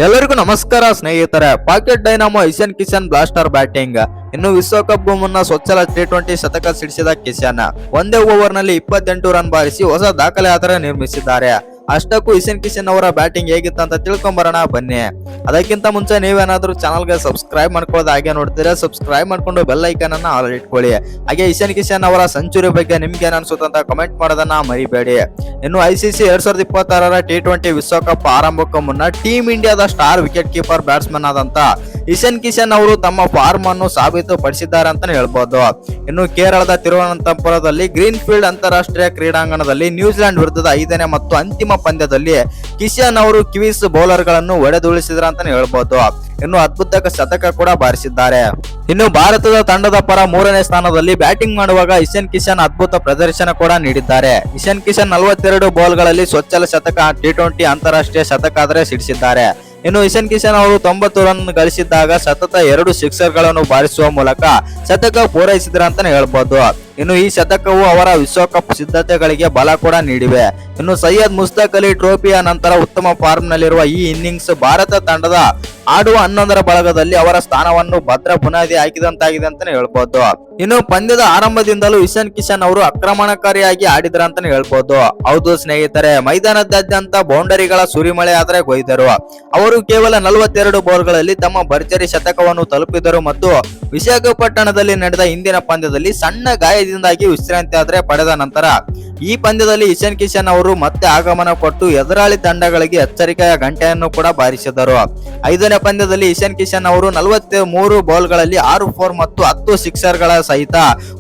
ಎಲ್ಲರಿಗೂ ನಮಸ್ಕಾರ ಸ್ನೇಹಿತರೆ. Pocket dynamo Ishan Kishan blaster batting. ಇನ್ನು ವಿಶ್ವಕಪ್ ಮುನ್ನ ಸ್ವಚ್ಛಲ T20 ಶತಕ ಸಿಡಿಸಿದ ಕಿಶನ್ ಒಂದೇ ಓವರ್ ನಲ್ಲಿ 28 ರನ್ ಬಾರಿಸಿ ಹೊಸ ದಾಖಲೆ ಆಧಾರ ನಿರ್ಮಿಸಿದ್ದಾರೆ. ಅಷ್ಟಕ್ಕೂ ಇಶಾನ್ ಕಿಶನ್ ಅವರ ಬ್ಯಾಟಿಂಗ್ ಹೇಗಿತ್ತು ಅಂತ ತಿಳ್ಕೊಂಬರೋಣ ಬನ್ನಿ. ಅದಕ್ಕಿಂತ ಮುಂಚೆ ನೀವೇನಾದ್ರೂ ಚಾನಲ್ಗೆ ಸಬ್ಸ್ಕ್ರೈಬ್ ಮಾಡ್ಕೊಳ್ಳೋದು ಹಾಗೆ ನೋಡ್ತೀರಾ, ಸಬ್ಸ್ಕ್ರೈಬ್ ಮಾಡ್ಕೊಂಡು ಬೆಲ್ ಐಕಾನ್ ಅನ್ನ ಆಲ್ ಇಟ್ಕೊಳ್ಳಿ. ಹಾಗೆ ಇಶಾನ್ ಕಿಶನ್ ಅವರ ಸೆಂಚುರಿ ಬಗ್ಗೆ ನಿಮ್ಗೆ ಏನ್ ಅನ್ಸುತ್ತೆ ಅಂತ ಕಮೆಂಟ್ ಮಾಡೋದನ್ನ ಮರಿಬೇಡಿ. ಇನ್ನು ICC 2026ರ T20 ವಿಶ್ವಕಪ್ ಆರಂಭಕ್ಕೂ ಮುನ್ನ ಟೀಮ್ ಇಂಡಿಯಾದ ಸ್ಟಾರ್ ವಿಕೆಟ್ ಕೀಪರ್ ಬ್ಯಾಟ್ಸ್ಮನ್ ಆದಂತ ಇಶಾನ್ ಕಿಶನ್ ಅವರು ತಮ್ಮ ಫಾರ್ಮ್ ಅನ್ನು ಸಾಬೀತುಪಡಿಸಿದ್ದಾರೆ ಅಂತಾನೆ ಹೇಳ್ಬೋದು. ಇನ್ನು ಕೇರಳದ ತಿರುವನಂತಪುರದಲ್ಲಿ ಗ್ರೀನ್ ಫೀಲ್ಡ್ ಅಂತಾರಾಷ್ಟ್ರೀಯ ಕ್ರೀಡಾಂಗಣದಲ್ಲಿ ನ್ಯೂಜಿಲೆಂಡ್ ವಿರುದ್ಧದ 5ನೇ ಮತ್ತು ಅಂತಿಮ ಪಂದ್ಯದಲ್ಲಿ ಕಿಶನ್ ಅವರು ಕಿವೀಸ್ ಬೌಲರ್ ಗಳನ್ನು ಹೊಡೆದುರುಳಿಸಿದ್ರ ಅಂತಾನೆ ಹೇಳ್ಬೋದು. ಇನ್ನು ಅದ್ಭುತ ಶತಕ ಕೂಡ ಬಾರಿಸಿದ್ದಾರೆ. ಇನ್ನು ಭಾರತದ ತಂಡದ ಪರ 3ನೇ ಸ್ಥಾನದಲ್ಲಿ ಬ್ಯಾಟಿಂಗ್ ಮಾಡುವಾಗ ಇಶಾನ್ ಕಿಶನ್ ಅದ್ಭುತ ಪ್ರದರ್ಶನ ಕೂಡ ನೀಡಿದ್ದಾರೆ. ಇಶಾನ್ ಕಿಶನ್ 42 ಬಾಲ್ಗಳಲ್ಲಿ ಸ್ವಚ್ಛಲ ಶತಕ T20 ಅಂತಾರಾಷ್ಟ್ರೀಯ ಶತಕ ಆದರೆ ಸಿಡಿಸಿದ್ದಾರೆ. ಇನ್ನು ಇಶಾನ್ ಕಿಶನ್ ಅವರು 90 ರನ್ ಗಳಿಸಿದ್ದಾಗ ಸತತ 2 ಸಿಕ್ಸರ್ ಗಳನ್ನು ಬಾರಿಸುವ ಮೂಲಕ ಶತಕ ಪೂರೈಸಿದ್ರ ಅಂತಾನೆ ಹೇಳ್ಬೋದು. ಇನ್ನು ಈ ಶತಕವು ಅವರ ವಿಶ್ವಕಪ್ ಸಿದ್ಧತೆಗಳಿಗೆ ಬಲ ಕೂಡ ನೀಡಿವೆ. ಇನ್ನು ಸೈಯದ್ ಮುಸ್ತಕ್ ಅಲಿ ಟ್ರೋಫಿಯ ನಂತರ ಉತ್ತಮ ಫಾರ್ಮ್ ನಲ್ಲಿರುವ ಈ ಇನ್ನಿಂಗ್ಸ್ ಭಾರತ ತಂಡದ ಆಡುವ 11ರ ಬಳಗದಲ್ಲಿ ಅವರ ಸ್ಥಾನವನ್ನು ಭದ್ರ ಬುನಾದಿ ಹಾಕಿದಂತಾಗಿದೆ ಅಂತಾನೆ ಹೇಳ್ಬೋದು. ಇನ್ನು ಪಂದ್ಯದ ಆರಂಭದಿಂದಲೂ ಇಶಾನ್ ಕಿಶನ್ ಅವರು ಆಕ್ರಮಣಕಾರಿಯಾಗಿ ಆಡಿದ್ರ ಅಂತಾನೆ ಹೇಳ್ಬೋದು. ಹೌದು ಸ್ನೇಹಿತರೆ, ಮೈದಾನದಾದ್ಯಂತ ಬೌಂಡರಿಗಳ ಸುರಿಮಳೆ ಆದರೆ ಕೊಯ್ದರು. ಅವರು ಕೇವಲ 42 ಬಾಲ್ಗಳಲ್ಲಿ ತಮ್ಮ ಭರ್ಜರಿ ಶತಕವನ್ನು ತಲುಪಿದರು ಮತ್ತು ವಿಶಾಖಪಟ್ಟಣದಲ್ಲಿ ನಡೆದ ಇಂದಿನ ಪಂದ್ಯದಲ್ಲಿ ಸಣ್ಣ ಗಾಯದಿಂದಾಗಿ ವಿಶ್ರಾಂತಿ ಆದರೆ ಪಡೆದ ನಂತರ ಈ ಪಂದ್ಯದಲ್ಲಿ ಇಶಾನ್ ಕಿಶನ್ ಅವರು ಮತ್ತೆ ಆಗಮನ ಕೊಟ್ಟು ಎದುರಾಳಿ ತಂಡಗಳಿಗೆ ಎಚ್ಚರಿಕೆಯ ಗಂಟೆಯನ್ನು ಕೂಡ ಬಾರಿಸಿದರು. 5ನೇ ಪಂದ್ಯದಲ್ಲಿ ಇಶಾನ್ ಕಿಶನ್ ಅವರು 43 ಬಾಲ್ಗಳಲ್ಲಿ 6 4 ಮತ್ತು 10 ಸಿಕ್ಸರ್ಗಳ ಸಹಿತ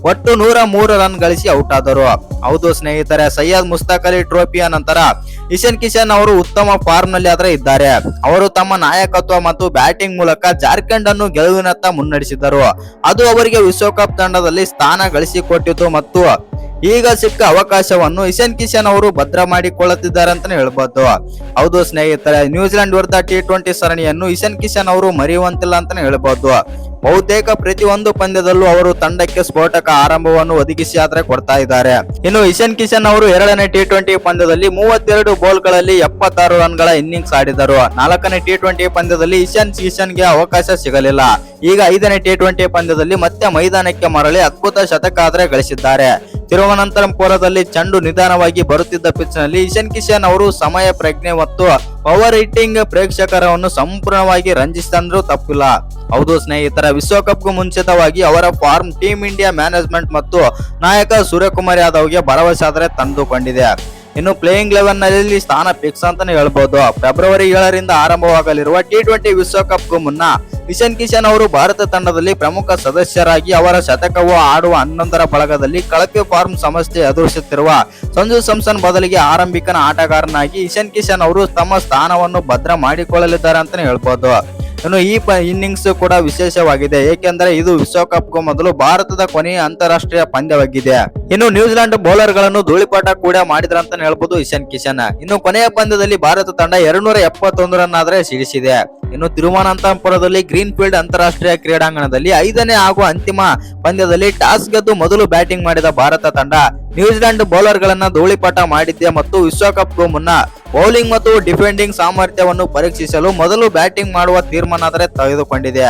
ಒಟ್ಟು 103 ರನ್ ಗಳಿಸಿ ಔಟ್ ಆದರು. ಹೌದು ಸ್ನೇಹಿತರೆ, ಸೈಯದ್ ಮುಸ್ತಕ್ ಅಲಿ ಟ್ರೋಫಿಯ ನಂತರ ಇಶಾನ್ ಕಿಶನ್ ಅವರು ಉತ್ತಮ ಫಾರ್ಮ್ ನಲ್ಲಿ ಆದ್ರೆ ಇದ್ದಾರೆ. ಅವರು ತಮ್ಮ ನಾಯಕತ್ವ ಮತ್ತು ಬ್ಯಾಟಿಂಗ್ ಮೂಲಕ ಜಾರ್ಖಂಡ್ ಅನ್ನು ಗೆಲುವಿನತ್ತ ಮುನ್ನಡೆಸಿದರು. ಅದು ಅವರಿಗೆ ವಿಶ್ವಕಪ್ ತಂಡದಲ್ಲಿ ಸ್ಥಾನ ಗಳಿಸಿಕೊಟ್ಟಿತು ಮತ್ತು ಈಗ ಸಿಕ್ಕ ಅವಕಾಶವನ್ನು ಇಶಾನ್ ಕಿಶನ್ ಅವರು ಭದ್ರ ಮಾಡಿಕೊಳ್ಳುತ್ತಿದ್ದಾರೆ ಅಂತಾನೆ ಹೇಳ್ಬೋದು. ಹೌದು ಸ್ನೇಹಿತರೆ, ನ್ಯೂಜಿಲೆಂಡ್ ವಿರುದ್ಧ T20 ಸರಣಿಯನ್ನು ಇಶಾನ್ ಕಿಶನ್ ಅವರು ಮರೆಯುವಂತಿಲ್ಲ ಅಂತಾನೆ ಹೇಳ್ಬೋದು. ಬಹುತೇಕ ಪ್ರತಿಯೊಂದು ಪಂದ್ಯದಲ್ಲೂ ಅವರು ತಂಡಕ್ಕೆ ಸ್ಫೋಟಕ ಆರಂಭವನ್ನು ಒದಗಿಸಿ ಆದ್ರೆ ಕೊಡ್ತಾ ಇದ್ದಾರೆ. ಇನ್ನು ಇಶಾನ್ ಕಿಶನ್ ಅವರು 2ನೇ T20 ಪಂದ್ಯದಲ್ಲಿ 32 ಬಾಲ್ಗಳಲ್ಲಿ 76 ರನ್ಗಳ ಇನ್ನಿಂಗ್ಸ್ ಆಡಿದರು. 4ನೇ T20 ಪಂದ್ಯದಲ್ಲಿ ಇಶಾನ್ ಕಿಶನ್ಗೆ ಅವಕಾಶ ಸಿಗಲಿಲ್ಲ. ಈಗ 5ನೇ T20 ಪಂದ್ಯದಲ್ಲಿ ಮತ್ತೆ ಮೈದಾನಕ್ಕೆ ಮರಳಿ ಅದ್ಭುತ ಶತಕ ಆದ್ರೆ ಗಳಿಸಿದ್ದಾರೆ. ತಿರುವನಂತಪುರದಲ್ಲಿ ಚೆಂಡು ನಿಧಾನವಾಗಿ ಬರುತ್ತಿದ್ದ ಪಿಚ್ ನಲ್ಲಿ ಇಶಾನ್ ಕಿಶನ್ ಅವರು ಸಮಯ ಪ್ರಜ್ಞೆ ಮತ್ತು ಪವರ್ ಹಿಟ್ಟಿಂಗ್ ಪ್ರೇಕ್ಷಕರನ್ನು ಸಂಪೂರ್ಣವಾಗಿ ರಂಜಿಸಿದಂದ್ರೂ ತಪ್ಪಿಲ್ಲ. ಹೌದು ಸ್ನೇಹಿತರ, ವಿಶ್ವಕಪ್ಗೂ ಮುಂಚಿತವಾಗಿ ಅವರ ಫಾರ್ಮ್ ಟೀಮ್ ಇಂಡಿಯಾ ಮ್ಯಾನೇಜ್ಮೆಂಟ್ ಮತ್ತು ನಾಯಕ ಸೂರ್ಯಕುಮಾರ್ ಯಾದವ್ಗೆ ಭರವಸೆ ಆದರೆ ತಂದುಕೊಂಡಿದೆ. ಇನ್ನು ಪ್ಲೇಯಿಂಗ್ 11 ನಲ್ಲಿ ಸ್ಥಾನ ಫಿಕ್ಸ್ ಅಂತಾನೆ ಹೇಳ್ಬೋದು. ಫೆಬ್ರವರಿ 7ರಿಂದ ಆರಂಭವಾಗಲಿರುವ T20 ವಿಶ್ವಕಪ್ಗೂ ಮುನ್ನ ಇಶಾನ್ ಕಿಶನ್ ಅವರು ಭಾರತ ತಂಡದಲ್ಲಿ ಪ್ರಮುಖ ಸದಸ್ಯರಾಗಿ ಅವರ ಶತಕವು ಆಡುವ 11ರ ಬಳಗದಲ್ಲಿ ಕಳಪೆ ಫಾರ್ಮ್ ಸಮಸ್ಯೆ ಎದುರಿಸುತ್ತಿರುವ ಸಂಜು ಸ್ಯಾಮ್ಸನ್ ಬದಲಿಗೆ ಆರಂಭಿಕ ಆಟಗಾರನಾಗಿ ಇಶಾನ್ ಕಿಶನ್ ಅವರು ತಮ್ಮ ಸ್ಥಾನವನ್ನು ಭದ್ರ ಮಾಡಿಕೊಳ್ಳಲಿದ್ದಾರೆ ಅಂತಾನೆ ಹೇಳ್ಬೋದು. ಇನ್ನು ಈ ಇನ್ನಿಂಗ್ಸ್ ಕೂಡ ವಿಶೇಷವಾಗಿದೆ, ಏಕೆಂದರೆ ಇದು ವಿಶ್ವಕಪ್ಗೂ ಮೊದಲು ಭಾರತದ ಕೊನೆಯ ಅಂತಾರಾಷ್ಟ್ರೀಯ ಪಂದ್ಯವಾಗಿದೆ. ಇನ್ನು ನ್ಯೂಜಿಲೆಂಡ್ ಬೌಲರ್ ಗಳನ್ನು ಧೂಳಿಪಾಠ ಕೂಡ ಮಾಡಿದ್ರಂತಾನೆ ಹೇಳ್ಬೋದು ಇಶಾನ್ ಕಿಶನ್. ಇನ್ನು ಕೊನೆಯ ಪಂದ್ಯದಲ್ಲಿ ಭಾರತ ತಂಡ 271 ರನ್ ಆದ್ರೆ ಸಿಡಿಸಿದೆ. ಇನ್ನು ತಿರುವನಂತಪುರದಲ್ಲಿ ಗ್ರೀನ್ ಫೀಲ್ಡ್ ಅಂತಾರಾಷ್ಟ್ರೀಯ ಕ್ರೀಡಾಂಗಣದಲ್ಲಿ 5ನೇ ಹಾಗೂ ಅಂತಿಮ ಪಂದ್ಯದಲ್ಲಿ ಟಾಸ್ ಗೆದ್ದು ಮೊದಲು ಬ್ಯಾಟಿಂಗ್ ಮಾಡಿದ ಭಾರತ ತಂಡ ನ್ಯೂಜಿಲೆಂಡ್ ಬೌಲರ್ ಗಳನ್ನ ಧೂಳಿಪಾಠ ಮಾಡಿದ್ದೆ ಮತ್ತು ವಿಶ್ವಕಪ್ಗೂ ಮುನ್ನ ಬೌಲಿಂಗ್ ಮತ್ತು ಡಿಫೆಂಡಿಂಗ್ ಸಾಮರ್ಥ್ಯವನ್ನು ಪರೀಕ್ಷಿಸಲು ಮೊದಲು ಬ್ಯಾಟಿಂಗ್ ಮಾಡುವ ತೀರ್ಮಾನ ಆದರೆ ತೆಗೆದುಕೊಂಡಿದೆ.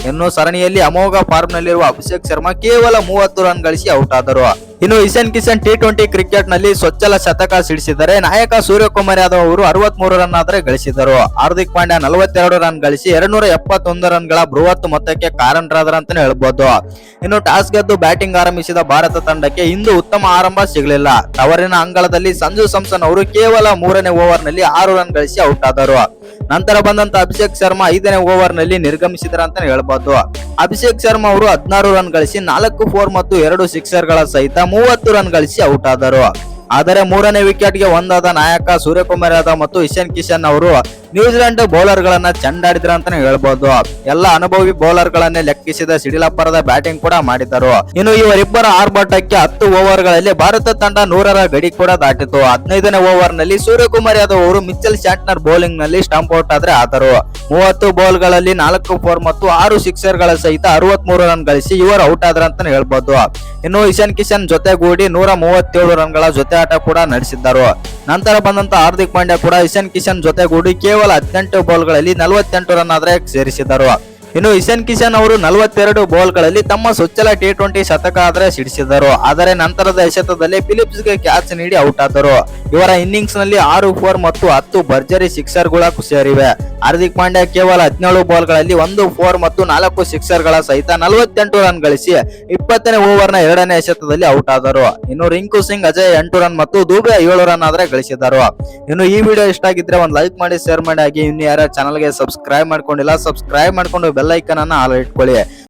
ಇನ್ನು ಸರಣಿಯಲ್ಲಿ ಅಮೋಘ ಫಾರ್ಮ್ ನಲ್ಲಿರುವ ಅಭಿಷೇಕ್ ಶರ್ಮಾ ಕೇವಲ 30 ರನ್ ಗಳಿಸಿ ಔಟ್ ಆದರು. ಇನ್ನು ಇಶಾನ್ ಕಿಶನ್ T20 ಕ್ರಿಕೆಟ್ ನಲ್ಲಿ ಸ್ವಚ್ಛಲ ಶತಕ ಸಿಡಿಸಿದರೆ ನಾಯಕ ಸೂರ್ಯಕುಮಾರ್ ಯಾದವ್ ಅವರು 63 ರನ್ ಆದರೆ ಗಳಿಸಿದರು. ಹಾರ್ದಿಕ್ ಪಾಂಡ್ಯ 42 ರನ್ ಗಳಿಸಿ 271 ರನ್ಗಳ ಬೃಹತ್ ಮೊತ್ತಕ್ಕೆ ಕಾರಣರಾದರು ಅಂತಾನೆ ಹೇಳ್ಬೋದು. ಇನ್ನು ಟಾಸ್ ಗೆದ್ದು ಬ್ಯಾಟಿಂಗ್ ಆರಂಭಿಸಿದ ಭಾರತ ತಂಡಕ್ಕೆ ಇಂದು ಉತ್ತಮ ಆರಂಭ ಸಿಗಲಿಲ್ಲ. ತವರಿನ ಅಂಗಳದಲ್ಲಿ ಸಂಜು ಸ್ಯಾಮ್ಸನ್ ಅವರು ಕೇವಲ 3ನೇ ಓವರ್ ನಲ್ಲಿ 6 ರನ್ ಗಳಿಸಿ ಔಟ್ ಆದರು. ನಂತರ ಬಂದಂತ ಅಭಿಷೇಕ್ ಶರ್ಮಾ 5ನೇ ಓವರ್ ನಲ್ಲಿ ನಿರ್ಗಮಿಸಿದ್ರ ಅಂತಾನೆ ಹೇಳ್ಬೋದು. ಅಭಿಷೇಕ್ ಶರ್ಮಾ ಅವರು 16 ರನ್ ಗಳಿಸಿ 4 4 ಮತ್ತು 2 ಸಿಕ್ಸರ್ ಗಳ ಸಹಿತ 30 ರನ್ ಗಳಿಸಿ ಔಟ್ ಆದರು. ಆದರೆ 3ನೇ ವಿಕೆಟ್ಗೆ ಒಂದಾದ ನಾಯಕ ಸೂರ್ಯಕುಮಾರ್ ಯಾದವ್ ಮತ್ತು ಇಶಾನ್ ಕಿಶನ್ ಅವರು ನ್ಯೂಜಿಲೆಂಡ್ ಬೌಲರ್ ಗಳನ್ನ ಚೆಂಡಾಡಿದ್ರ ಅಂತಾನೆ ಹೇಳ್ಬೋದು. ಎಲ್ಲ ಅನುಭವಿ ಬೌಲರ್ ಗಳನ್ನೇ ಲೆಕ್ಕಿಸಿದ ಸಿಡಿಲಪ್ಪರದ ಬ್ಯಾಟಿಂಗ್ ಕೂಡ ಮಾಡಿದರು. ಇನ್ನು ಇವರಿಬ್ಬರ ಆರ್ಭಟಕ್ಕೆ 10 ಓವರ್ ಗಳಲ್ಲಿ ಭಾರತ ತಂಡ 100ರ ಗಡಿ ಕೂಡ ದಾಟಿತು. 15ನೇ ಓವರ್ ನಲ್ಲಿ ಸೂರ್ಯಕುಮಾರ್ ಯಾದವ್ ಅವರು ಮಿಚೆಲ್ ಸ್ಯಾಂಟ್ನರ್ ಬೌಲಿಂಗ್ ನಲ್ಲಿ ಸ್ಟಂಪ್ ಔಟ್ ಆದ್ರೆ ಆದರು. 30 ಬಾಲ್ ಗಳಲ್ಲಿ 4 4 ಮತ್ತು 6 ಸಿಕ್ಸರ್ ಗಳ ಸಹಿತ 63 ರನ್ ಗಳಿಸಿ ಇವರು ಔಟ್ ಆದ್ರ ಅಂತಾನೆ ಹೇಳ್ಬೋದು. ಇನ್ನು ಇಶಾನ್ ಕಿಶನ್ ಜೊತೆಗೂಡಿ 137 ರನ್ಗಳ ಜೊತೆ ಆಟ ಕೂಡ ನಡೆಸಿದ್ದರು. ನಂತರ ಬಂದಂತ ಹಾರ್ದಿಕ್ ಪಾಂಡ್ಯ ಕೂಡ ಇಶಾನ್ ಕಿಶನ್ ಜೊತೆಗೂಡಿ ಕೇವಲ 18 ಬಾಲ್ಗಳಲ್ಲಿ 48 ರನ್ ಆದ್ರೆ ಸೇರಿಸಿದರು. ಇನ್ನು ಇಶಾನ್ ಕಿಶನ್ ಅವರು 42 ಬಾಲ್ಗಳಲ್ಲಿ ತಮ್ಮ ಚೊಚ್ಚಲ T20 ಶತಕ ಆದ್ರೆ ಸಿಡಿಸಿದರು. ಆದರೆ ನಂತರದ ಎಸೆತದಲ್ಲಿ ಫಿಲಿಪ್ಸ್ಗೆ ಕ್ಯಾಚ್ ನೀಡಿ ಔಟ್ ಆದರು. ಇವರ ಇನ್ನಿಂಗ್ಸ್ ನಲ್ಲಿ 6 4 ಮತ್ತು 10 ಭರ್ಜರಿ ಸಿಕ್ಸರ್ ಗಳ ಸೇರಿವೆ. ಹಾರ್ದಿಕ್ ಪಾಂಡ್ಯ ಕೇವಲ 17 ಬಾಲ್ಗಳಲ್ಲಿ 1 4 ಮತ್ತು 4 ಸಿಕ್ಸರ್ ಗಳ ಸಹಿತ 48 ರನ್ ಗಳಿಸಿ 20ನೇ ಓವರ್ನ 2ನೇ ಎಸೆತದಲ್ಲಿ ಔಟ್ ಆದರು. ಇನ್ನು ರಿಂಕು ಸಿಂಗ್ ಅಜಯ್ 8 ರನ್ ಮತ್ತು ದುಬೆ 7 ರನ್ ಆದ್ರೆ ಗಳಿಸಿದರು. ಇನ್ನು ಈ ವಿಡಿಯೋ ಇಷ್ಟ ಆಗಿದ್ರೆ ಒಂದು ಲೈಕ್ ಮಾಡಿ, ಶೇರ್ ಮಾಡಿ, ಹಾಗೆ ಇನ್ನು ಯಾರ ಚಾನಲ್ಗೆ ಸಬ್ಸ್ಕ್ರೈಬ್ ಮಾಡ್ಕೊಂಡಿಲ್ಲ ಸಬ್ಸ್ಕ್ರೈಬ್ ಮಾಡ್ಕೊಂಡು ಬೆಲ್ ಐಕನ್ ಅನ್ನ ಆಲ್ ಇಟ್ಕೊಳ್ಳಿ.